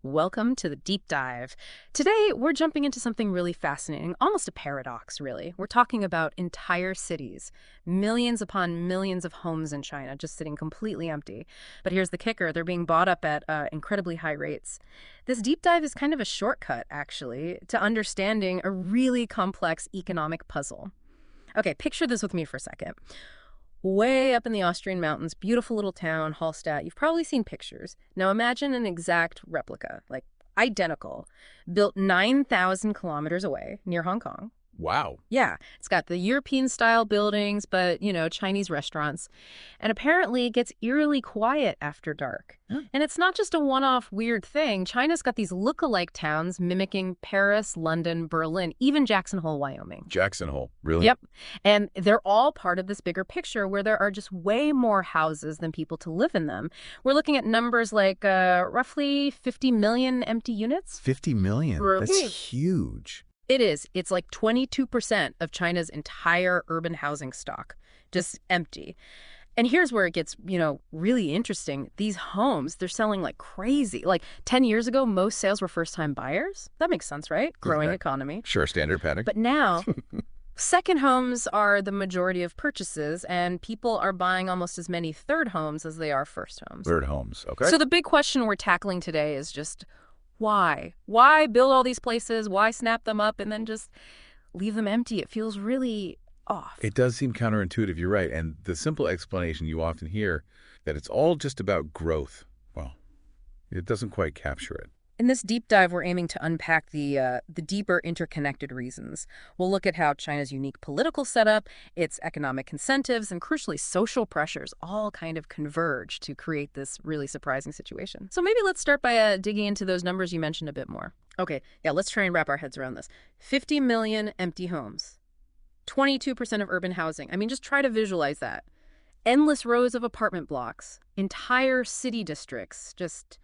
Welcome to the deep dive. Today, we're jumping into something really fascinating, almost a paradox, really. We're talking about entire cities, millions upon millions of homes in China just sitting completely empty. But here's the kicker, they're being bought up at incredibly high rates. This deep dive is kind of a shortcut, actually, to understanding a really complex economic puzzle. Okay, picture this with me for a second. Way up in the Austrian mountains, beautiful little town, Hallstatt. You've probably seen pictures. Now imagine an exact replica, like identical, built 9,000 kilometers away near Hong Kong. Wow. Yeah, it's got the European-style buildings, but, Chinese restaurants. And apparently it gets eerily quiet after dark. Huh. And it's not just a one-off weird thing. China's got these look-alike towns mimicking Paris, London, Berlin, even Jackson Hole, Wyoming. Jackson Hole, really? Yep. And they're all part of this bigger picture where there are just way more houses than people to live in them. We're looking at numbers like roughly 50 million empty units. 50 million. Right. That's huge. It is. It's like 22% of China's entire urban housing stock, just empty. And here's where it gets, really interesting. These homes, they're selling like crazy. Like 10 years ago, most sales were first-time buyers. That makes sense, right? Growing economy. Sure, standard pattern. But now, second homes are the majority of purchases, and people are buying almost as many third homes as they are first homes. Third homes, okay. So the big question we're tackling today is just why? Why build all these places? Why snap them up and then just leave them empty? It feels really off. It does seem counterintuitive, you're right. And the simple explanation you often hear that it's all just about growth. Well, it doesn't quite capture it. In this deep dive, we're aiming to unpack the deeper interconnected reasons. We'll look at how China's unique political setup, its economic incentives, and crucially social pressures all kind of converge to create this really surprising situation. So maybe let's start by digging into those numbers you mentioned a bit more. Okay, yeah, let's try and wrap our heads around this. 50 million empty homes, 22% of urban housing. I mean, just try to visualize that. Endless rows of apartment blocks, entire city districts, just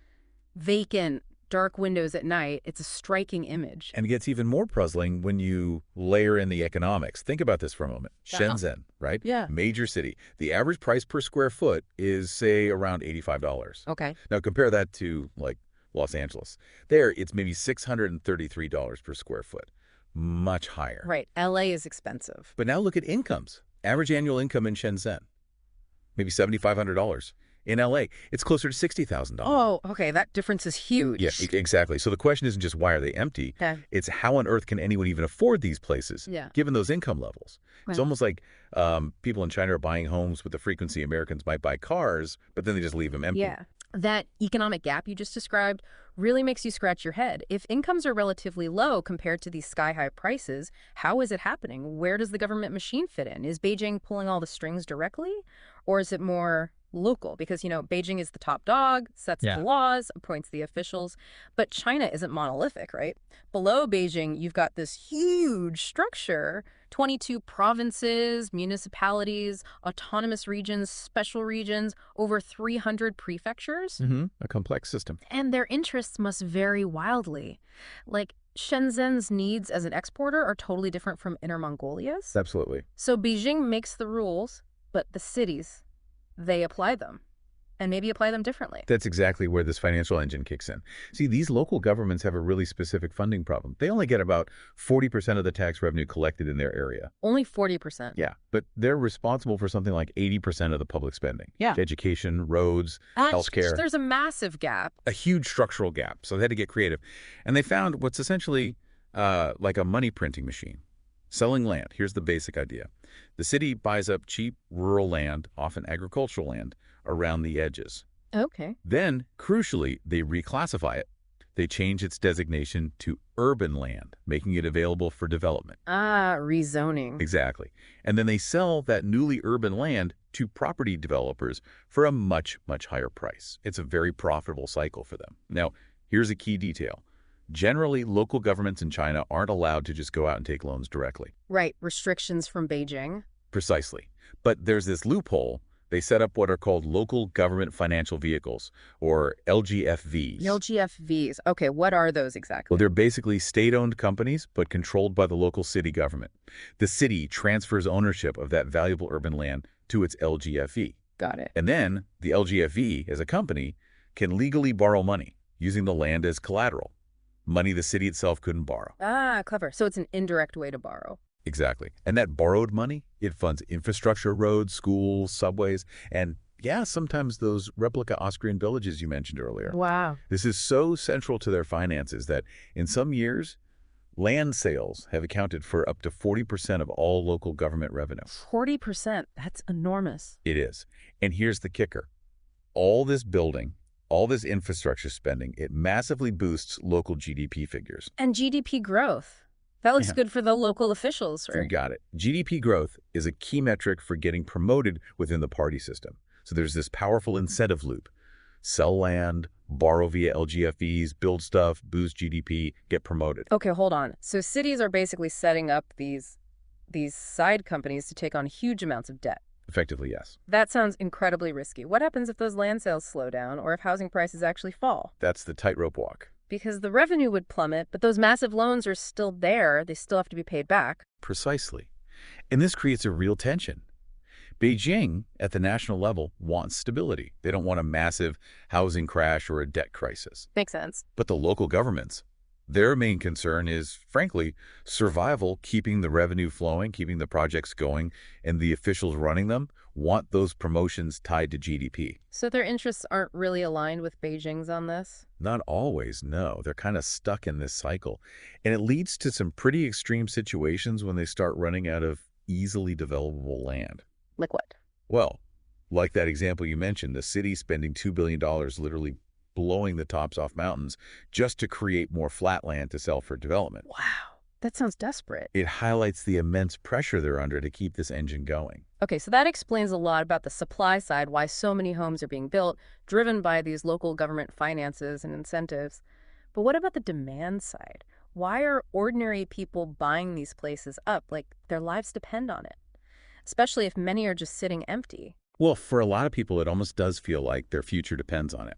vacant, dark windows at night. It's a striking image. And it gets even more puzzling when you layer in the economics. Think about this for a moment. Shenzhen, right? Yeah. Major city. The average price per square foot is, say, around $85. Okay. Now, compare that to, like, Los Angeles. There, it's maybe $633 per square foot. Much higher. Right. LA is expensive. But now look at incomes. Average annual income in Shenzhen, maybe $7,500. In LA, it's closer to $60,000. Oh, okay. That difference is huge. Yeah, exactly. So the question isn't just why are they empty? Okay. It's how on earth can anyone even afford these places, given those income levels? It's almost like people in China are buying homes with the frequency Americans might buy cars, but then they just leave them empty. Yeah. That economic gap you just described really makes you scratch your head. If incomes are relatively low compared to these sky-high prices, how is it happening? Where does the government machine fit in? Is Beijing pulling all the strings directly, or is it more local? Because, Beijing is the top dog, sets the laws, appoints the officials, but China isn't monolithic, right? Below Beijing, you've got this huge structure, 22 provinces, municipalities, autonomous regions, special regions, over 300 prefectures. A complex system. And their interests must vary wildly. Like, Shenzhen's needs as an exporter are totally different from Inner Mongolia's. Absolutely. So Beijing makes the rules, but the cities, they apply them, and maybe apply them differently. That's exactly where this financial engine kicks in. See, these local governments have a really specific funding problem. They only get about 40% of the tax revenue collected in their area. Only 40%. Yeah, but they're responsible for something like 80% of the public spending. Yeah. Education, roads, healthcare. There's a massive gap. A huge structural gap. So they had to get creative. And they found what's essentially like a money printing machine. Selling land. Here's the basic idea. The city buys up cheap rural land, often agricultural land, around the edges. Okay. Then, crucially, they reclassify it. They change its designation to urban land, making it available for development. Ah, rezoning. Exactly. And then they sell that newly urban land to property developers for a much, much higher price. It's a very profitable cycle for them. Now, here's a key detail. Generally, local governments in China aren't allowed to just go out and take loans directly. Right. Restrictions from Beijing. Precisely. But there's this loophole. They set up what are called local government financial vehicles, or LGFVs. LGFVs. Okay, what are those exactly? Well, they're basically state-owned companies, but controlled by the local city government. The city transfers ownership of that valuable urban land to its LGFV. Got it. And then the LGFV, as a company, can legally borrow money. using the land as collateral, money the city itself couldn't borrow. Ah, clever. So it's an indirect way to borrow. Exactly. And that borrowed money, it funds infrastructure, roads, schools, subways, and yeah, sometimes those replica Austrian villages you mentioned earlier. Wow. This is so central to their finances that in some years, land sales have accounted for up to 40% of all local government revenue. 40%. That's enormous. It is. And here's the kicker. All this building, all this infrastructure spending, it massively boosts local GDP figures. And GDP growth. That looks Yeah. good for the local officials, You right? got it. GDP growth is a key metric for getting promoted within the party system. So there's this powerful incentive loop. Sell land, borrow via LGFVs, build stuff, boost GDP, get promoted. Okay, hold on. So cities are basically setting up these side companies to take on huge amounts of debt. Effectively, yes. That sounds incredibly risky. What happens if those land sales slow down or if housing prices actually fall? That's the tightrope walk. Because the revenue would plummet, but those massive loans are still there. They still have to be paid back. Precisely. And this creates a real tension. Beijing, at the national level, wants stability. They don't want a massive housing crash or a debt crisis. Makes sense. But the local governments, their main concern is, frankly, survival, keeping the revenue flowing, keeping the projects going, and the officials running them want those promotions tied to GDP. So their interests aren't really aligned with Beijing's on this? Not always, no. They're kind of stuck in this cycle. And it leads to some pretty extreme situations when they start running out of easily developable land. Like what? Well, like that example you mentioned, the city spending $2 billion literally blowing the tops off mountains just to create more flat land to sell for development. Wow. That sounds desperate. It highlights the immense pressure they're under to keep this engine going. Okay, so that explains a lot about the supply side, why so many homes are being built, driven by these local government finances and incentives. But what about the demand side? Why are ordinary people buying these places up? Like, their lives depend on it, especially if many are just sitting empty. Well, for a lot of people, it almost does feel like their future depends on it.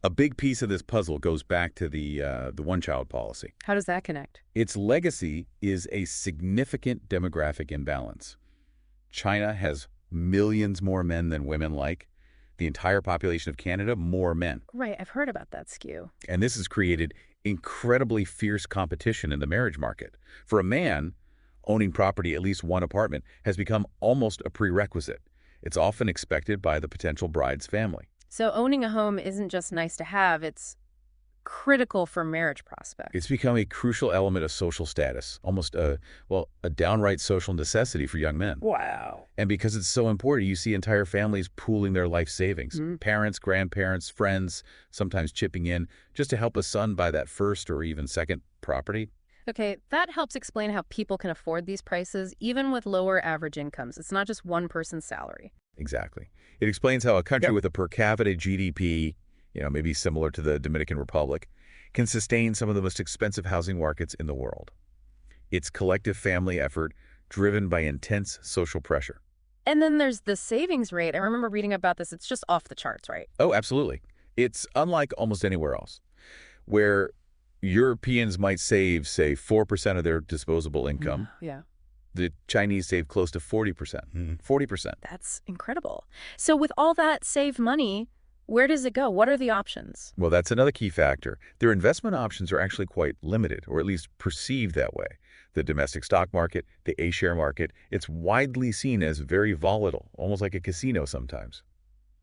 A big piece of this puzzle goes back to the one-child policy. How does that connect? Its legacy is a significant demographic imbalance. China has millions more men than women like. The entire population of Canada, more men. Right, I've heard about that skew. And this has created incredibly fierce competition in the marriage market. For a man, owning property, at least one apartment, has become almost a prerequisite. It's often expected by the potential bride's family. So owning a home isn't just nice to have, it's critical for marriage prospects. It's become a crucial element of social status, almost a downright social necessity for young men. Wow. And because it's so important, you see entire families pooling their life savings. Parents, grandparents, friends, sometimes chipping in just to help a son buy that first or even second property. Okay, that helps explain how people can afford these prices, even with lower average incomes. It's not just one person's salary. Exactly. It explains how a country with a per capita GDP, maybe similar to the Dominican Republic, can sustain some of the most expensive housing markets in the world. It's collective family effort driven by intense social pressure. And then there's the savings rate. I remember reading about this. It's just off the charts, right? Oh, absolutely. It's unlike almost anywhere else, where Europeans might save, say, 4% of their disposable income. Yeah. The Chinese save close to 40%. 40%. That's incredible. So with all that saved money, where does it go? What are the options? Well, that's another key factor. Their investment options are actually quite limited, or at least perceived that way. The domestic stock market, the A-share market, it's widely seen as very volatile, almost like a casino sometimes.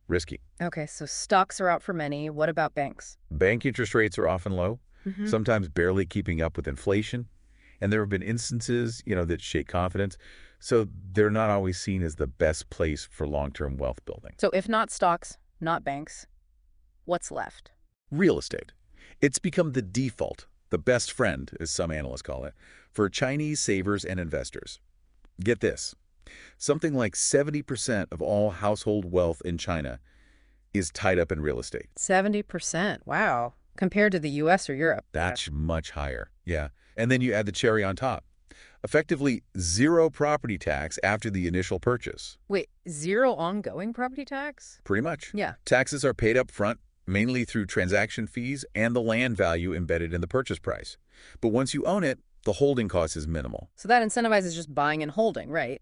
Risky. Okay, so stocks are out for many. What about banks? Bank interest rates are often low, sometimes barely keeping up with inflation. And there have been instances, that shake confidence. So they're not always seen as the best place for long-term wealth building. So if not stocks, not banks, what's left? Real estate. It's become the default, the best friend, as some analysts call it, for Chinese savers and investors. Get this. Something like 70% of all household wealth in China is tied up in real estate. 70%. Wow. Compared to the U.S. or Europe. That's much higher. Yeah. And then you add the cherry on top. Effectively, zero property tax after the initial purchase. Wait, zero ongoing property tax? Pretty much. Yeah. Taxes are paid up front, mainly through transaction fees and the land value embedded in the purchase price. But once you own it, the holding cost is minimal. So that incentivizes just buying and holding, right?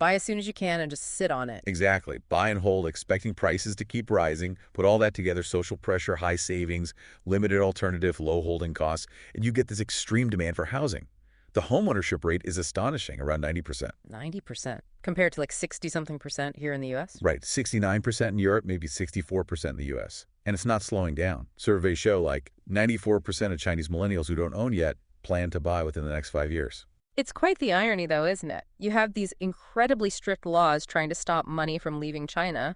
buy as soon as you can and just sit on it. Exactly. Buy and hold, expecting prices to keep rising. Put all that together, social pressure, high savings, limited alternative, low holding costs, and you get this extreme demand for housing. The homeownership rate is astonishing, around 90%. 90% compared to like 60-something% here in the U.S.? Right, 69% in Europe, maybe 64% in the U.S. And it's not slowing down. Surveys show like 94% of Chinese millennials who don't own yet plan to buy within the next 5 years. It's quite the irony, though, isn't it? You have these incredibly strict laws trying to stop money from leaving China,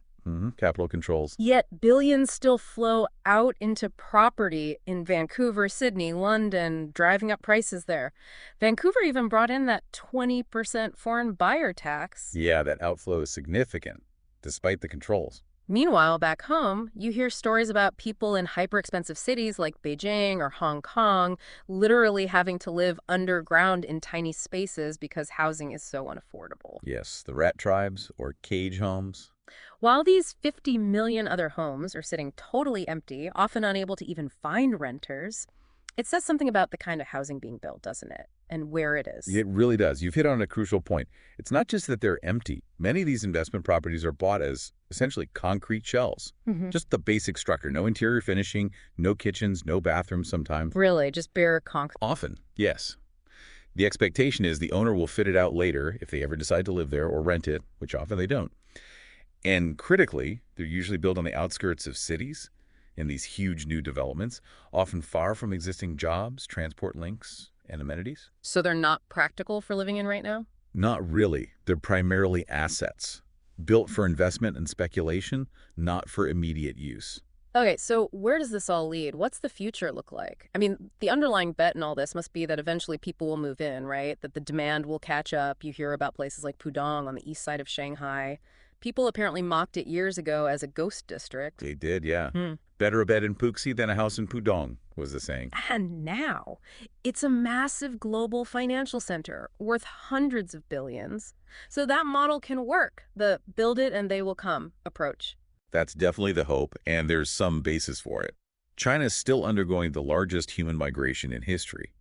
Capital controls. yet billions still flow out into property in Vancouver, Sydney, London, driving up prices there. Vancouver even brought in that 20% foreign buyer tax. Yeah, that outflow is significant, despite the controls. Meanwhile, back home, you hear stories about people in hyper-expensive cities like Beijing or Hong Kong literally having to live underground in tiny spaces because housing is so unaffordable. Yes, the rat tribes or cage homes. While these 50 million other homes are sitting totally empty, often unable to even find renters, it says something about the kind of housing being built, doesn't it? And where it is. It really does. You've hit on a crucial point. It's not just that they're empty. Many of these investment properties are bought as essentially concrete shells. Just the basic structure. No interior finishing, no kitchens, no bathrooms sometimes. Really, just bare concrete. Often, yes. The expectation is the owner will fit it out later if they ever decide to live there or rent it, which often they don't. And critically, they're usually built on the outskirts of cities in these huge new developments, often far from existing jobs, transport links, and amenities. So they're not practical for living in right now? Not really. They're primarily assets, built for investment and speculation, not for immediate use. Okay, so where does this all lead? What's the future look like? I mean, the underlying bet in all this must be that eventually people will move in, right? That the demand will catch up. You hear about places like Pudong on the east side of Shanghai. People apparently mocked it years ago as a ghost district. They did, yeah. Better a bed in Puxi than a house in Pudong, was the saying. And now, it's a massive global financial center worth hundreds of billions. So that model can work, the build it and they will come approach. That's definitely the hope, and there's some basis for it. China is still undergoing the largest human migration in history.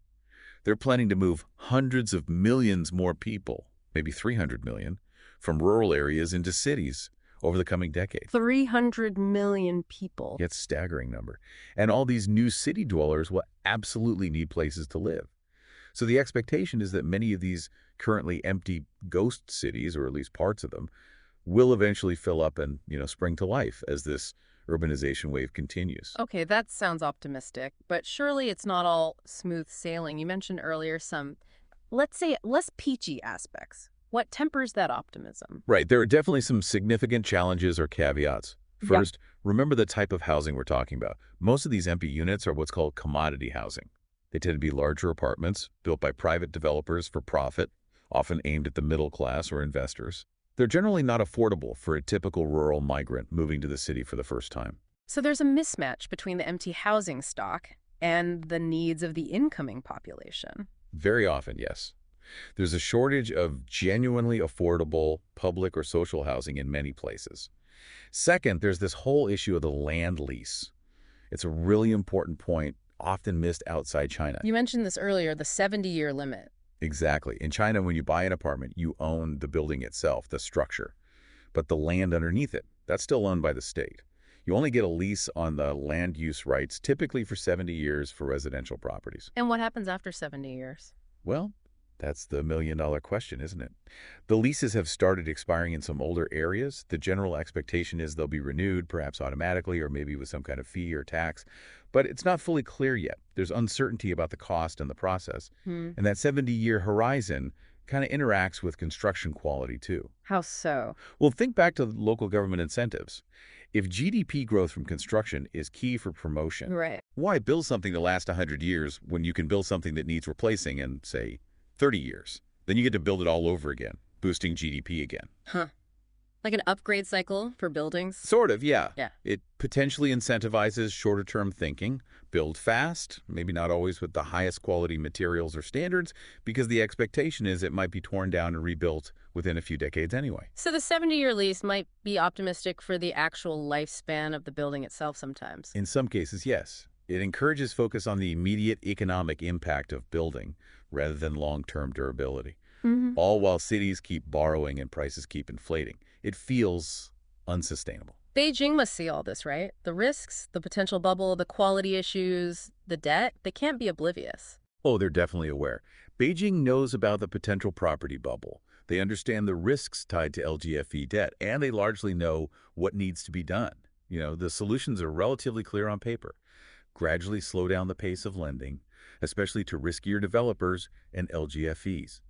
They're planning to move hundreds of millions more people, maybe 300 million, from rural areas into cities over the coming decade. 300 million people. It's a staggering number. And all these new city dwellers will absolutely need places to live. So the expectation is that many of these currently empty ghost cities, or at least parts of them, will eventually fill up and, spring to life as this urbanization wave continues. Okay, that sounds optimistic, but surely it's not all smooth sailing. You mentioned earlier some, let's say, less peachy aspects. What tempers that optimism? Right. There are definitely some significant challenges or caveats. First, remember the type of housing we're talking about. Most of these empty units are what's called commodity housing. They tend to be larger apartments built by private developers for profit, often aimed at the middle class or investors. They're generally not affordable for a typical rural migrant moving to the city for the first time. So there's a mismatch between the empty housing stock and the needs of the incoming population. Very often, yes. There's a shortage of genuinely affordable public or social housing in many places. Second, there's this whole issue of the land lease. It's a really important point, often missed outside China. You mentioned this earlier, the 70-year limit. Exactly. In China, when you buy an apartment, you own the building itself, the structure. But the land underneath it, that's still owned by the state. You only get a lease on the land use rights, typically for 70 years for residential properties. And what happens after 70 years? Well, that's the million-dollar question, isn't it? The leases have started expiring in some older areas. The general expectation is they'll be renewed, perhaps automatically or maybe with some kind of fee or tax. But it's not fully clear yet. There's uncertainty about the cost and the process. And that 70-year horizon kind of interacts with construction quality, too. How so? Well, think back to local government incentives. If GDP growth from construction is key for promotion, Right. why build something to last 100 years when you can build something that needs replacing in, say, 30 years? Then you get to build it all over again, boosting GDP again. Huh. Like an upgrade cycle for buildings? Sort of, yeah. Yeah. It potentially incentivizes shorter-term thinking, build fast, maybe not always with the highest quality materials or standards, because the expectation is it might be torn down and rebuilt within a few decades anyway. So the 70-year lease might be optimistic for the actual lifespan of the building itself sometimes. In some cases, yes. It encourages focus on the immediate economic impact of building rather than long-term durability. all while cities keep borrowing and prices keep inflating. It feels unsustainable. Beijing must see all this, right? The risks, the potential bubble, the quality issues, the debt, they can't be oblivious. Oh, they're definitely aware. Beijing knows about the potential property bubble. They understand the risks tied to LGFV debt, and they largely know what needs to be done. The solutions are relatively clear on paper. Gradually slow down the pace of lending, especially to riskier developers and LGFVs.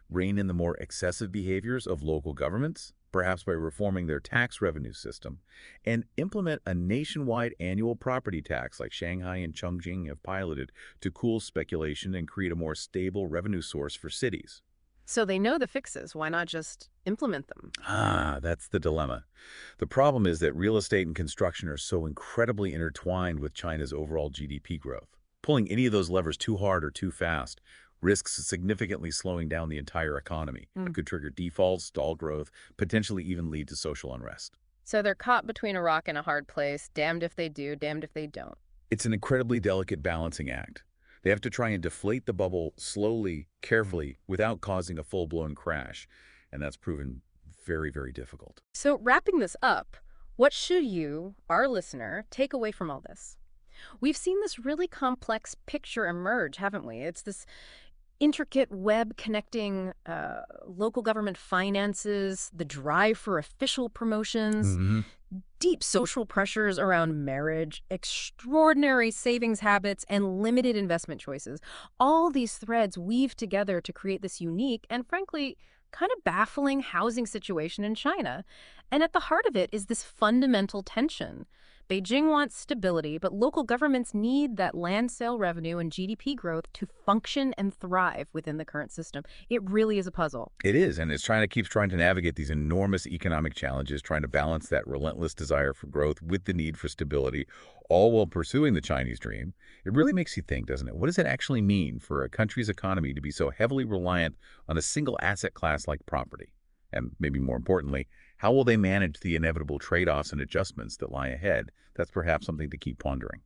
Rein in the more excessive behaviors of local governments, perhaps by reforming their tax revenue system, and implement a nationwide annual property tax like Shanghai and Chongqing have piloted to cool speculation and create a more stable revenue source for cities. So they know the fixes. Why not just implement them? That's the dilemma. The problem is that real estate and construction are so incredibly intertwined with China's overall GDP growth. Pulling any of those levers too hard or too fast risks significantly slowing down the entire economy. It could trigger defaults, stall growth, potentially even lead to social unrest. So they're caught between a rock and a hard place, damned if they do, damned if they don't. It's an incredibly delicate balancing act. They have to try and deflate the bubble slowly, carefully, without causing a full-blown crash. And that's proven very, very difficult. So wrapping this up, what should you, our listener, take away from all this? We've seen this really complex picture emerge, haven't we? It's this intricate web connecting local government finances, the drive for official promotions, deep social pressures around marriage, extraordinary savings habits, and limited investment choices. All these threads weave together to create this unique and, frankly, kind of baffling housing situation in China. And at the heart of it is this fundamental tension. Beijing wants stability, but local governments need that land sale revenue and GDP growth to function and thrive within the current system. It really is a puzzle. It is, and keeps trying to navigate these enormous economic challenges, trying to balance that relentless desire for growth with the need for stability, all while pursuing the Chinese dream. It really makes you think, doesn't it? What does it actually mean for a country's economy to be so heavily reliant on a single asset class like property? And maybe more importantly, how will they manage the inevitable trade-offs and adjustments that lie ahead? That's perhaps something to keep pondering.